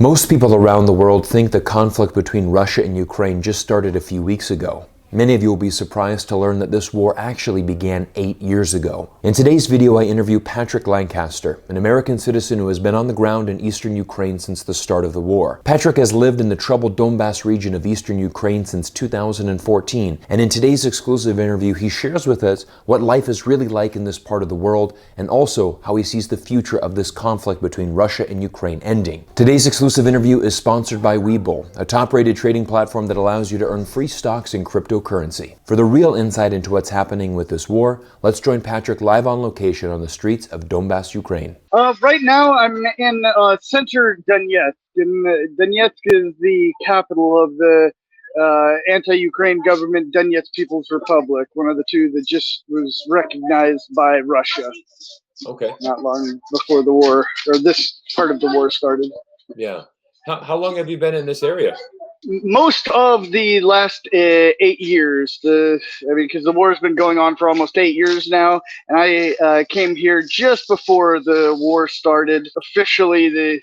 Most people around the world think the conflict between Russia and Ukraine just started a few weeks ago. Many of you will be surprised to learn that this war actually began 8 years ago. In today's video, I interview Patrick Lancaster, an American citizen who has been on the ground in eastern Ukraine since the start of the war. Patrick has lived in the troubled Donbas region of eastern Ukraine since 2014, and in today's exclusive interview, he shares with us what life is really like in this part of the world, and also how he sees the future of this conflict between Russia and Ukraine ending. Today's exclusive interview is sponsored by WeBull, a top-rated trading platform that allows you to earn free stocks in cryptocurrency. For the real insight into what's happening with this war, let's join Patrick live on location on the streets of Donbas, Ukraine. Right now, I'm in center Donetsk. Donetsk is the capital of the anti-Ukraine government, Donetsk People's Republic, one of the two that just was recognized by Russia. Okay. Not long before the war, or this part of the war started. Yeah. How long have you been in this area? Most of the last 8 years. Because the war has been going on for almost 8 years now, and I came here just before the war started. Officially, the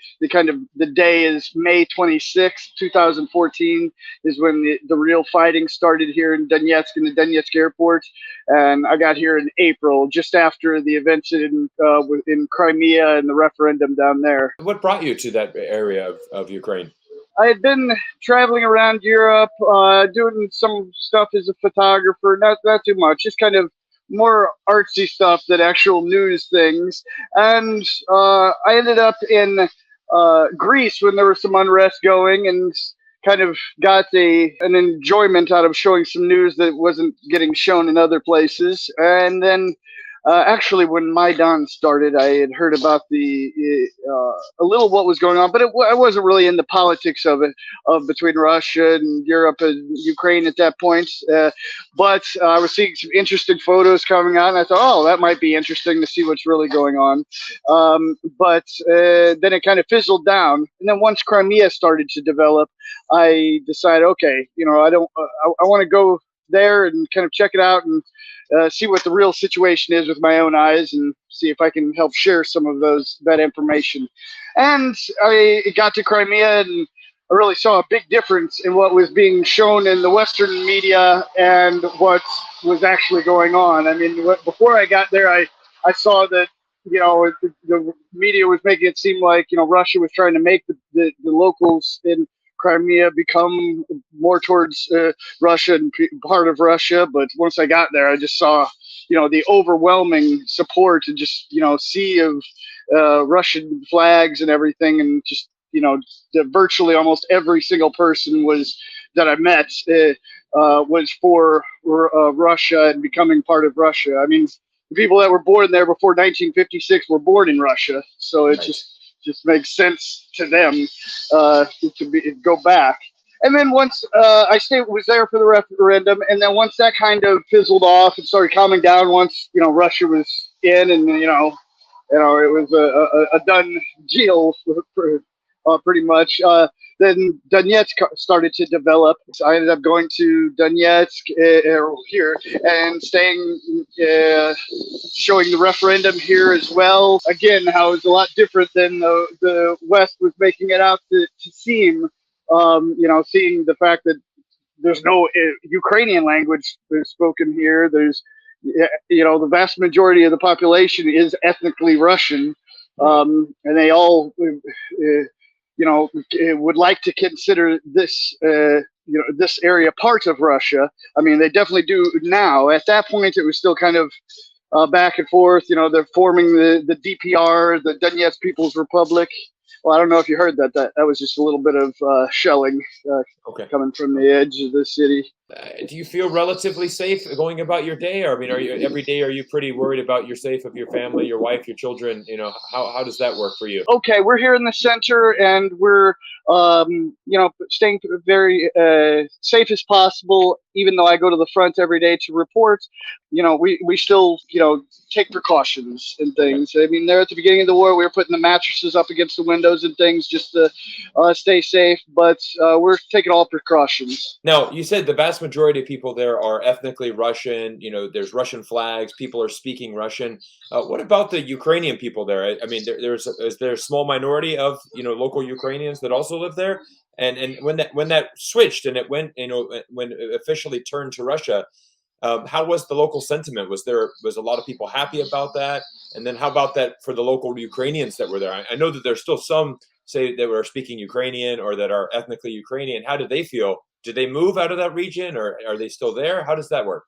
day is May 26th, 2014, is when the real fighting started here in Donetsk, in the Donetsk airport, and I got here in April, just after the events in Crimea and the referendum down there. What brought you to that area of Ukraine? I had been traveling around Europe, doing some stuff as a photographer, not too much, just kind of more artsy stuff than actual news things. And I ended up in Greece when there was some unrest going, and kind of got an enjoyment out of showing some news that wasn't getting shown in other places. And then actually, when Maidan started, I had heard about a little what was going on, but I wasn't really in the politics of it, between Russia and Europe and Ukraine at that point. But I was seeing some interesting photos coming out, and I thought, oh, that might be interesting to see what's really going on. But then it kind of fizzled down, and then once Crimea started to develop, I decided, okay, I want to go there and kind of check it out and see what the real situation is with my own eyes, and see if I can help share some of that information. And I got to Crimea, and I really saw a big difference in what was being shown in the Western media and what was actually going on. I mean, before I got there, I saw that the media was making it seem like Russia was trying to make the locals in Crimea become more towards Russia and part of Russia. But once I got there, I just saw, the overwhelming support, and just, sea of Russian flags and everything. And just, virtually almost every single person that I met was for Russia and becoming part of Russia. I mean, the people that were born there before 1956 were born in Russia. So it just makes sense to them to go back. And then once I was there for the referendum, and then once that kind of fizzled off and started calming down, once Russia was in, and it was a done deal pretty much. Then Donetsk started to develop. So I ended up going to Donetsk here and staying, showing the referendum here as well. Again, how it's a lot different than the West was making it out to seem. Seeing the fact that there's no Ukrainian language spoken here. There's, the vast majority of the population is ethnically Russian, and they all would like to consider this, this area part of Russia. I mean, they definitely do now. At that point, it was still kind of back and forth. They're forming the DPR, the Donetsk People's Republic. Well, I don't know if you heard that. That was just a little bit of shelling coming from the edge of the city. Do you feel relatively safe going about your day? Or, I mean, every day are you pretty worried about your safe of your family, your wife, your children? How does that work for you? Okay, we're here in the center, and we're staying very safe as possible even though I go to the front every day to report, we still, take precautions and things. I mean, there at the beginning of the war, we were putting the mattresses up against the windows and things just to stay safe, but we're taking all precautions. Now, you said the vast majority of people there are ethnically Russian. There's Russian flags. People are speaking Russian. What about the Ukrainian people there? I mean, is there a small minority of local Ukrainians that also live there? And when that switched and it went, when it officially turned to Russia, how was the local sentiment? Was a lot of people happy about that? And then how about that for the local Ukrainians that were there? I know that there's still some say that were speaking Ukrainian or that are ethnically Ukrainian. How did they feel? Did they move out of that region, or are they still there? How does that work?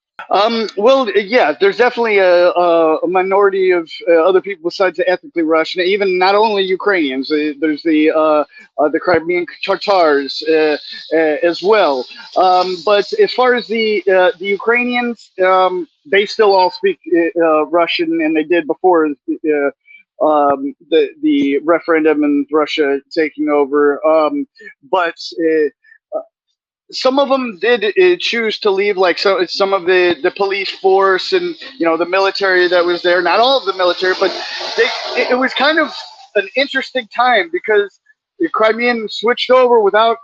Well, yeah, there's definitely a minority of other people besides the ethnically Russian, even not only Ukrainians. There's the Crimean Tatars as well. But as far as the Ukrainians, they still all speak Russian, and they did before the referendum and Russia taking over. But some of them did choose to leave, like some of the police force and the military that was there. Not all of the military, but it was kind of an interesting time because the Crimean switched over without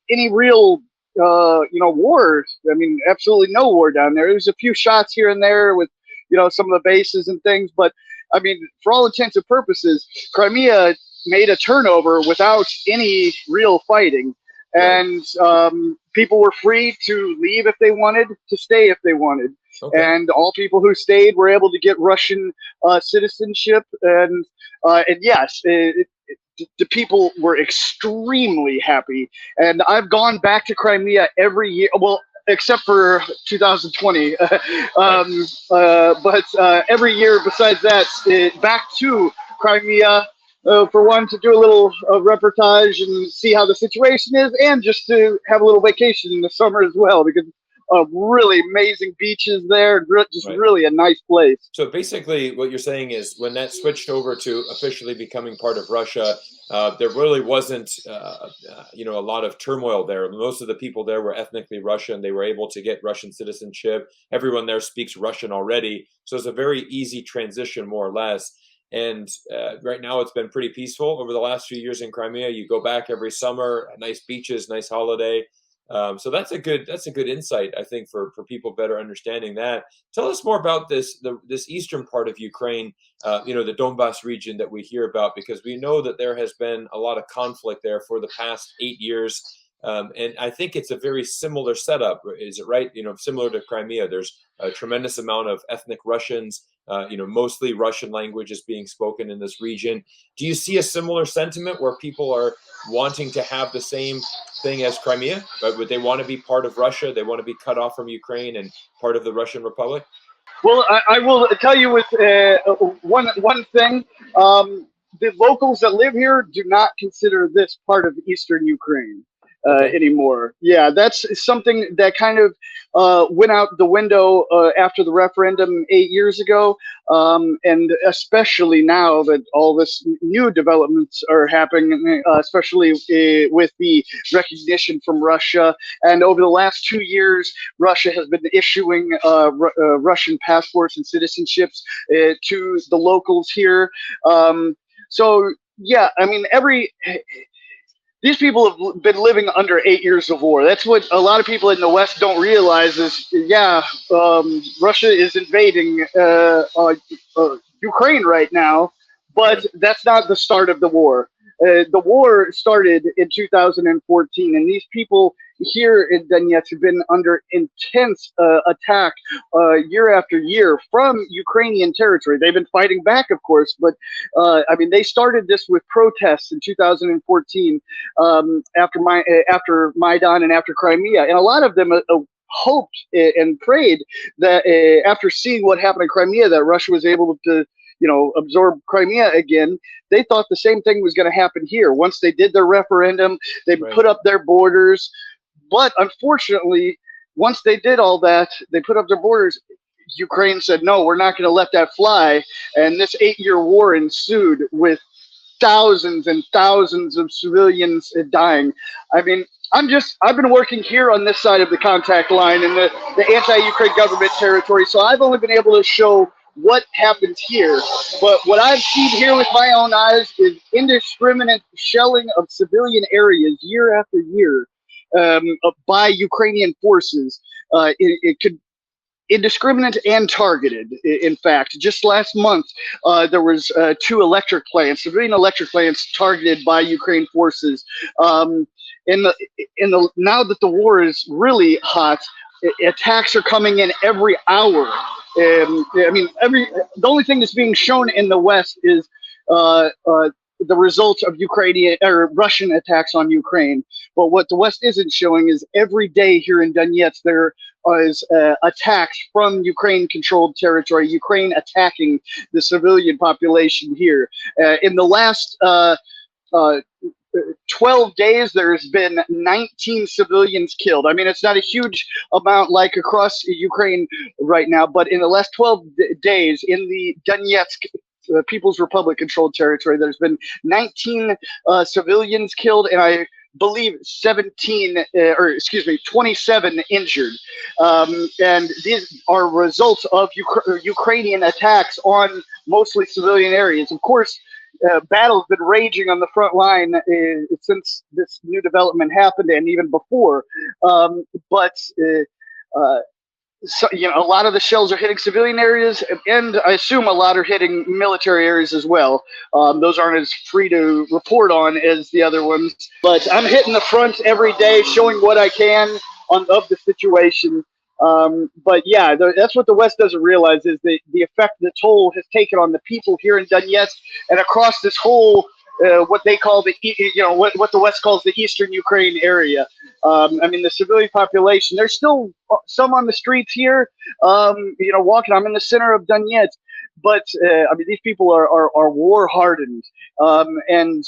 any real wars. I mean, absolutely no war down there. There was a few shots here and there with some of the bases and things, but I mean, for all intents and purposes, Crimea made a turnover without any real fighting. And people were free to leave if they wanted, to stay if they wanted. Okay. And all people who stayed were able to get Russian citizenship. And yes, the people were extremely happy. And I've gone back to Crimea every year. Well, except for 2020. But every year besides that, back to Crimea. For one, to do a little reportage and see how the situation is, and just to have a little vacation in the summer as well, because really amazing beaches there, really a nice place. So basically what you're saying is when that switched over to officially becoming part of Russia, there really wasn't a lot of turmoil there. Most of the people there were ethnically Russian. They were able to get Russian citizenship. Everyone there speaks Russian already. So it's a very easy transition, more or less. And right now it's been pretty peaceful over the last few years in Crimea. You go back every summer, nice beaches, nice holiday. So that's a good insight, I think, for people better understanding that. Tell us more about this eastern part of Ukraine, the Donbas region that we hear about, because we know that there has been a lot of conflict there for the past 8 years. And I think it's a very similar setup. Is it right? Similar to Crimea, there's a tremendous amount of ethnic Russians. Mostly Russian language is being spoken in this region. Do you see a similar sentiment where people are wanting to have the same thing as Crimea? But would they want to be part of Russia? They want to be cut off from Ukraine and part of the Russian Republic? Well, I will tell you with one thing. The locals that live here do not consider this part of Eastern Ukraine. Anymore. Yeah, that's something that kind of went out the window after the referendum 8 years ago, and especially now that all this new developments are happening, especially with the recognition from Russia. And over the last 2 years, Russia has been issuing Russian passports and citizenships to the locals here. So yeah, I mean, these people have been living under 8 years of war. That's what a lot of people in the West don't realize is, Russia is invading Ukraine right now, but that's not the start of the war. The war started in 2014, and these people here in Donetsk have been under intense attack year after year from Ukrainian territory. They've been fighting back, of course, but they started this with protests in 2014 after Maidan and after Crimea, and a lot of them hoped and prayed that after seeing what happened in Crimea, that Russia was able to absorb Crimea again. They thought the same thing was going to happen here. Once they did their referendum, they put up their borders. But unfortunately, once they did all that, they put up their borders, Ukraine said, no, we're not going to let that fly. And this 8-year war ensued with thousands and thousands of civilians dying. I mean, I've been working here on this side of the contact line in the anti-Ukraine government territory, so I've only been able to show what happens here. But what I've seen here with my own eyes is indiscriminate shelling of civilian areas year after year by Ukrainian forces. It could indiscriminate and targeted. In fact, just last month, there was 2 electric plants, civilian electric plants, targeted by Ukraine forces. Now that the war is really hot, attacks are coming in every hour. I mean, the only thing that's being shown in the West is the results of Ukrainian or Russian attacks on Ukraine. But what the West isn't showing is every day here in Donetsk there is attacks from Ukraine-controlled territory, Ukraine attacking the civilian population here. In the last 12 days, there's been 19 civilians killed. I mean, it's not a huge amount like across Ukraine right now, but in the last 12 days in the Donetsk People's Republic controlled territory, there's been 19 civilians killed, and I believe 27 injured. And these are results of Ukrainian attacks on mostly civilian areas. Of course, battle's been raging on the front line since this new development happened, and even before. So, you know, a lot of the shells are hitting civilian areas, and I assume a lot are hitting military areas as well. Those aren't as free to report on as the other ones. But I'm hitting the front every day, showing what I can of the situation. But yeah, that's what the West doesn't realize is the effect the toll has taken on the people here in Donetsk and across this whole what they call what the West calls the Eastern Ukraine area. I mean, the civilian population, there's still some on the streets here, walking. I'm in the center of Donetsk, but I mean, these people are war hardened, and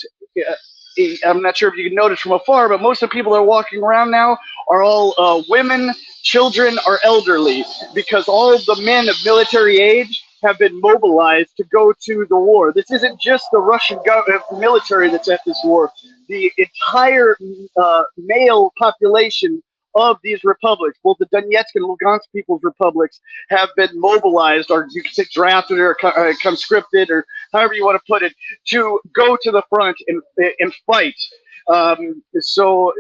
I'm not sure if you can notice from afar, but most of the people that are walking around now are all women, children, or elderly, because all of the men of military age have been mobilized to go to the war. This isn't just the Russian military that's at this war. The entire male population of these republics, both the Donetsk and Lugansk People's Republics, have been mobilized, or you can say drafted or conscripted, or however you want to put it, to go to the front and fight. So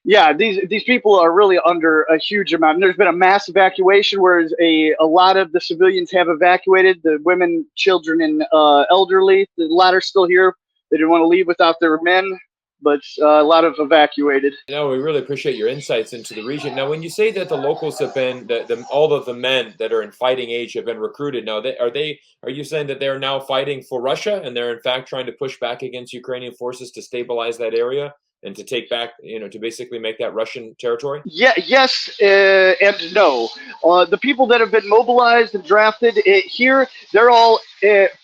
yeah, these people are really under a huge amount. And there's been a mass evacuation, whereas a lot of the civilians have evacuated, the women, children, and elderly. The latter still here. They didn't want to leave without their men, but a lot of evacuated. No, we really appreciate your insights into the region. Now, when you say that the locals have been, all of the men that are in fighting age have been recruited, now are you saying that they're now fighting for Russia, and they're in fact trying to push back against Ukrainian forces to stabilize that area and to take back, to basically make that Russian territory? Yeah, yes, and no. The people that have been mobilized and drafted here, they're all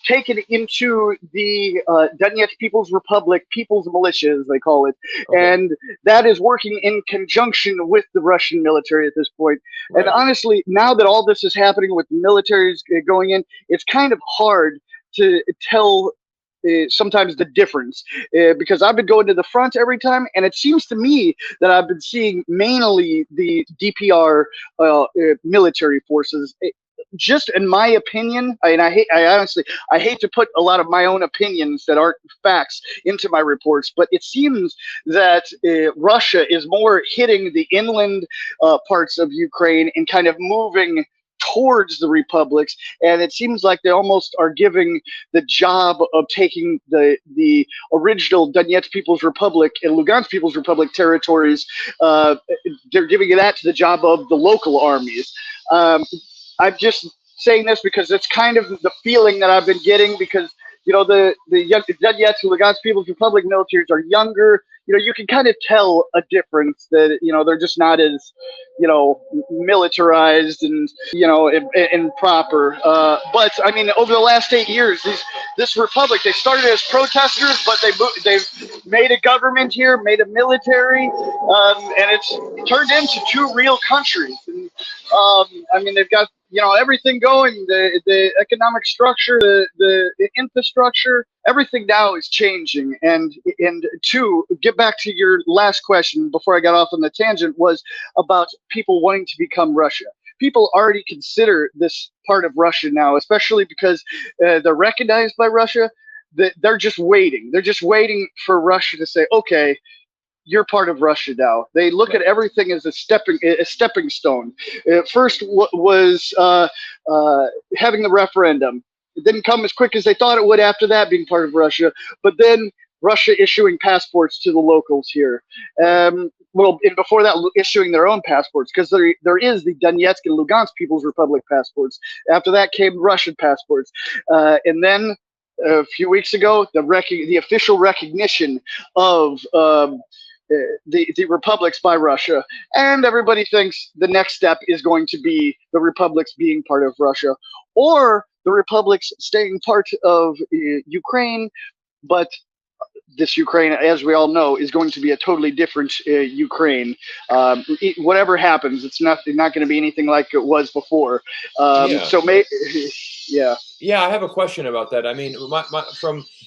taken into the Donetsk People's Republic, People's Militia, as they call it. Okay. And that is working in conjunction with the Russian military at this point. Right. And honestly, now that all this is happening with the militaries going in, it's kind of hard to tell sometimes the difference, because I've been going to the front every time, and it seems to me that I've been seeing mainly the DPR military forces. Just in my opinion, and I honestly hate to put a lot of my own opinions that aren't facts into my reports, but it seems that Russia is more hitting the inland parts of Ukraine and kind of moving towards the republics, and it seems like they almost are giving the job of taking the original Donetsk People's Republic and Lugansk People's Republic territories. They're giving that to the job of the local armies. I'm just saying this because it's kind of the feeling that I've been getting, because the Donetsk and Lugansk People's Republic militaries are younger. You can kind of tell a difference that, they're just not as, militarized and, and proper. But I mean, over the last 8 years, this republic, they started as protesters, but they've made a government here, made a military, and it's turned into two real countries. And I mean, they've got everything going, the economic structure, the infrastructure, everything now is changing. And to get back to your last question before I got off on the tangent, was about people wanting to become Russia. People already consider this part of Russia now, especially because they're recognized by Russia. They're just waiting. They're just waiting for Russia to say, okay, you're part of Russia now. They look at everything as a stepping stone. First was having the referendum. It didn't come as quick as they thought it would after that, being part of Russia. But then Russia issuing passports to the locals here. And before that, issuing their own passports, because there is the Donetsk and Lugansk People's Republic passports. After that came Russian passports. And then a few weeks ago, the official recognition of the republics by Russia. And everybody thinks the next step is going to be the republics being part of Russia, or the republics staying part of Ukraine. But this Ukraine, as we all know, is going to be a totally different Ukraine. Whatever happens, it's not going to be anything like it was before. Yeah, I have a question about that. I mean,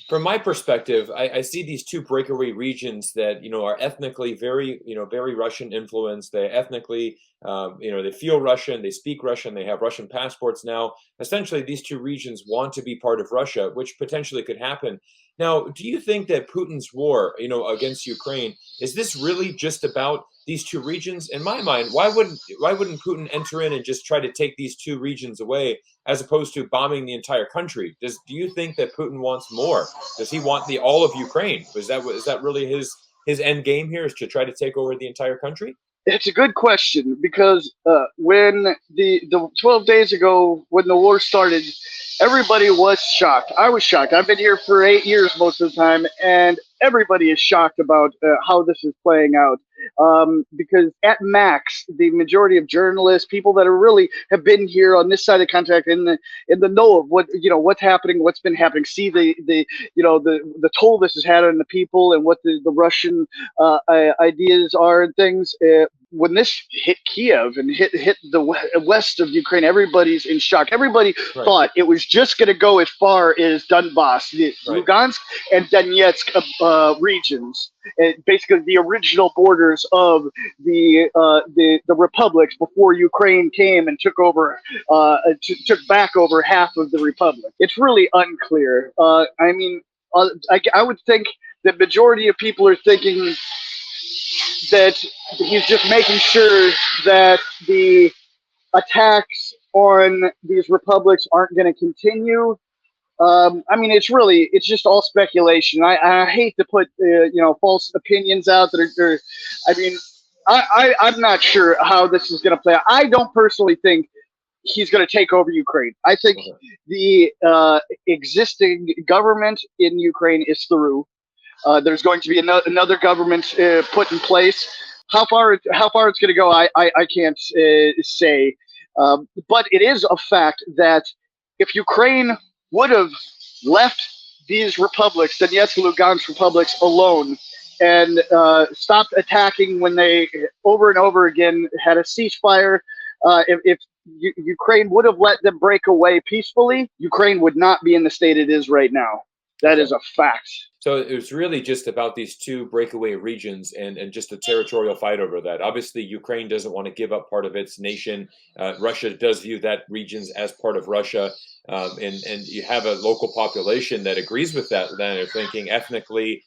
from my perspective, I see these two breakaway regions that are ethnically very very Russian influenced. They ethnically they feel Russian, they speak Russian, they have Russian passports now. Essentially, these two regions want to be part of Russia, which potentially could happen. Now, do you think that Putin's war, against Ukraine, is this really just about these two regions? In my mind, why wouldn't Putin enter in and just try to take these two regions away, as opposed to bombing the entire country? Do you think that Putin wants more? Does he want all of Ukraine? Is that really his end game here, is to try to take over the entire country? It's a good question, because when the 12 days ago, when the war started, everybody was shocked. I was shocked. I've been here for 8 years most of the time, and everybody is shocked about how this is playing out. Because at max, the majority of journalists, people that have been here on this side of the contract, in the know of what's happening, what's been happening, see the toll this has had on the people, and what the Russian ideas are and things. When this hit Kiev and hit the west of Ukraine, everybody's in shock. Everybody thought it was just going to go as far as Donbas, the Lugansk and Donetsk regions, basically the original borders of the republics before Ukraine came and took back over half of the republic. It's really unclear. I would think the majority of people are thinking that he's just making sure that the attacks on these republics aren't going to continue. It's just all speculation. I hate to put false opinions out that I'm not sure how this is going to play out. I don't personally think he's going to take over Ukraine. I think the existing government in Ukraine is through. There's going to be another government put in place. How far it's going to go, I can't say. But it is a fact that if Ukraine would have left these republics, Donetsk and Lugansk republics, alone, and stopped attacking when they over and over again had a ceasefire, if Ukraine would have let them break away peacefully, Ukraine would not be in the state it is right now. That is a fact. So it was really just about these two breakaway regions and just a territorial fight over that. Obviously, Ukraine doesn't want to give up part of its nation. Russia does view that regions as part of Russia. And you have a local population that agrees with that. Then they're thinking ethnically,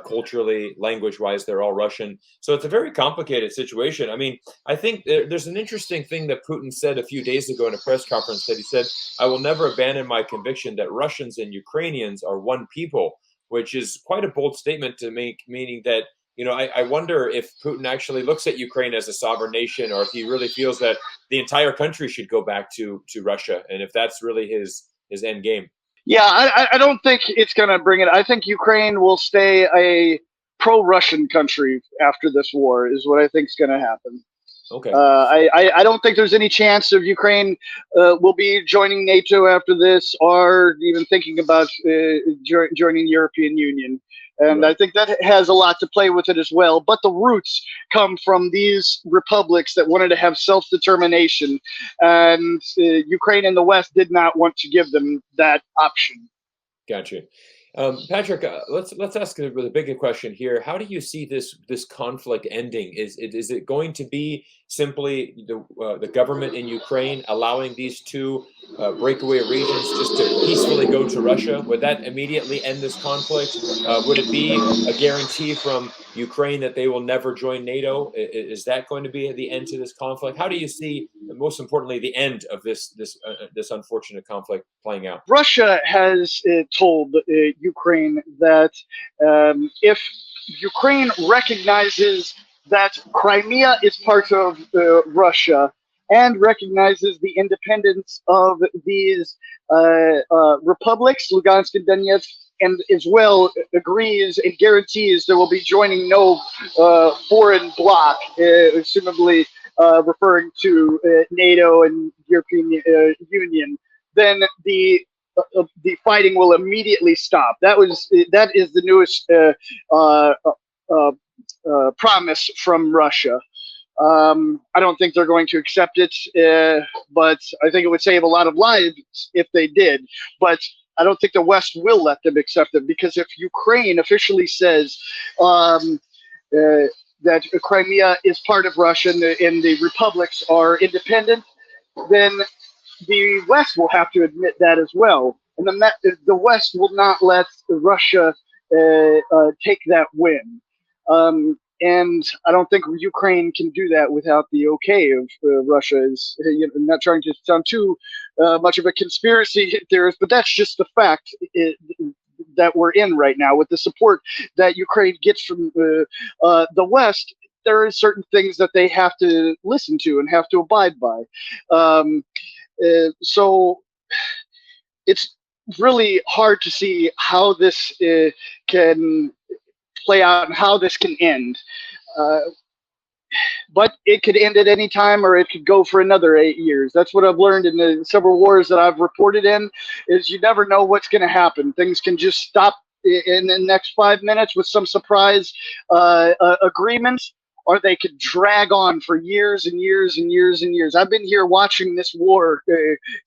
culturally, language-wise, they're all Russian. So it's a very complicated situation. I mean, I think there's an interesting thing that Putin said a few days ago in a press conference, that he said, "I will never abandon my conviction that Russians and Ukrainians are one people," which is quite a bold statement to make, meaning that, I wonder if Putin actually looks at Ukraine as a sovereign nation, or if he really feels that the entire country should go back to Russia, and if that's really his end game. Yeah, I don't think it's going to bring it. I think Ukraine will stay a pro-Russian country after this war, is what I think is going to happen. Okay. I don't think there's any chance of Ukraine will be joining NATO after this, or even thinking about joining the European Union. And Right. I think that has a lot to play with it as well. But the roots come from these republics that wanted to have self-determination, and Ukraine and the West did not want to give them that option. Gotcha. Patrick, let's ask the bigger question here. How do you see this conflict ending? Is it going to be simply the government in Ukraine allowing these two breakaway regions just to peacefully go to Russia? Would that immediately end this conflict? Would it be a guarantee from Ukraine that they will never join NATO? Is that going to be the end to this conflict? How do you see, most importantly, the end of this unfortunate conflict playing out? Russia has told Ukraine that if Ukraine recognizes that Crimea is part of Russia and recognizes the independence of these republics, Lugansk and Donetsk, and as well agrees and guarantees there will be joining no foreign bloc, assumably referring to NATO and European Union, then the fighting will immediately stop. That is the newest promise from Russia. I don't think they're going to accept it, but I think it would save a lot of lives if they did. But I don't think the West will let them accept it, because if Ukraine officially says that Crimea is part of Russia and the republics are independent, then the West will have to admit that as well. And then the West will not let Russia take that win. And I don't think Ukraine can do that without the okay of Russia. I'm not trying to sound too much of a conspiracy theorist, but that's just the fact that we're in right now. With the support that Ukraine gets from the West, there are certain things that they have to listen to and have to abide by. So it's really hard to see how this can play out and how this can end. But it could end at any time, or it could go for another 8 years. That's what I've learned in the several wars that I've reported in, is you never know what's going to happen. Things can just stop in the next 5 minutes with some surprise agreement, or they could drag on for years and years and years and years. I've been here watching this war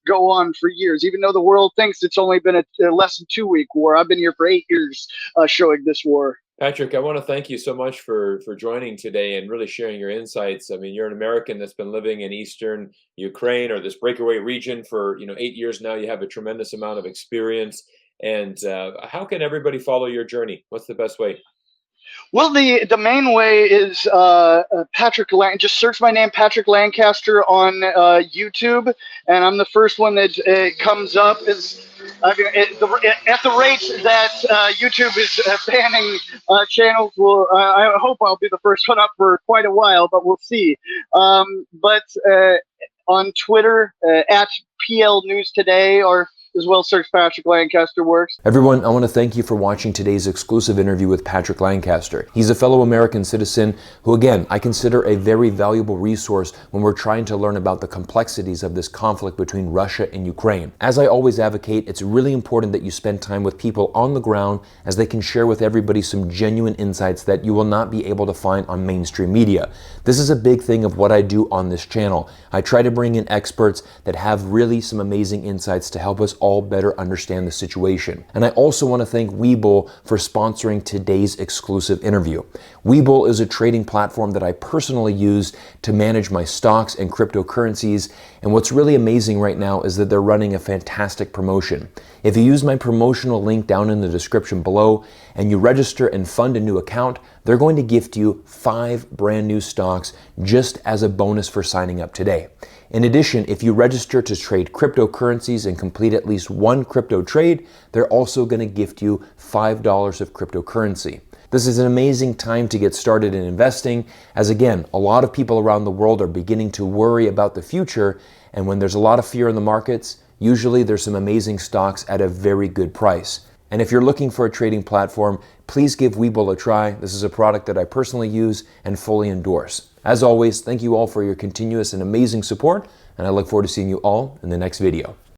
go on for years, even though the world thinks it's only been a less than 2 week war. I've been here for 8 years showing this war. Patrick, I want to thank you so much for joining today and really sharing your insights. I mean, you're an American that's been living in Eastern Ukraine, or this breakaway region, for 8 years now. You have a tremendous amount of experience. And how can everybody follow your journey? What's the best way? Well, the main way is Patrick. Just search my name, Patrick Lancaster, on YouTube, and I'm the first one that comes up. At the rate that YouTube is banning channels, I hope I'll be the first one up for quite a while, but we'll see. But on Twitter, at PL News Today, or as well search Patrick Lancaster Works. Everyone, I want to thank you for watching today's exclusive interview with Patrick Lancaster. He's a fellow American citizen who, again, I consider a very valuable resource when we're trying to learn about the complexities of this conflict between Russia and Ukraine. As I always advocate, it's really important that you spend time with people on the ground, as they can share with everybody some genuine insights that you will not be able to find on mainstream media. This is a big thing of what I do on this channel. I try to bring in experts that have really some amazing insights to help us all better understand the situation. And I also want to thank WeBull for sponsoring today's exclusive interview. WeBull is a trading platform that I personally use to manage my stocks and cryptocurrencies. And what's really amazing right now is that they're running a fantastic promotion. If you use my promotional link down in the description below and you register and fund a new account, they're going to gift you 5 brand new stocks just as a bonus for signing up today. In addition, if you register to trade cryptocurrencies and complete at least one crypto trade, they're also going to gift you $5 of cryptocurrency. This is an amazing time to get started in investing, as again, a lot of people around the world are beginning to worry about the future, and when there's a lot of fear in the markets, usually there's some amazing stocks at a very good price. And if you're looking for a trading platform, please give WeBull a try. This is a product that I personally use and fully endorse. As always, thank you all for your continuous and amazing support, and I look forward to seeing you all in the next video.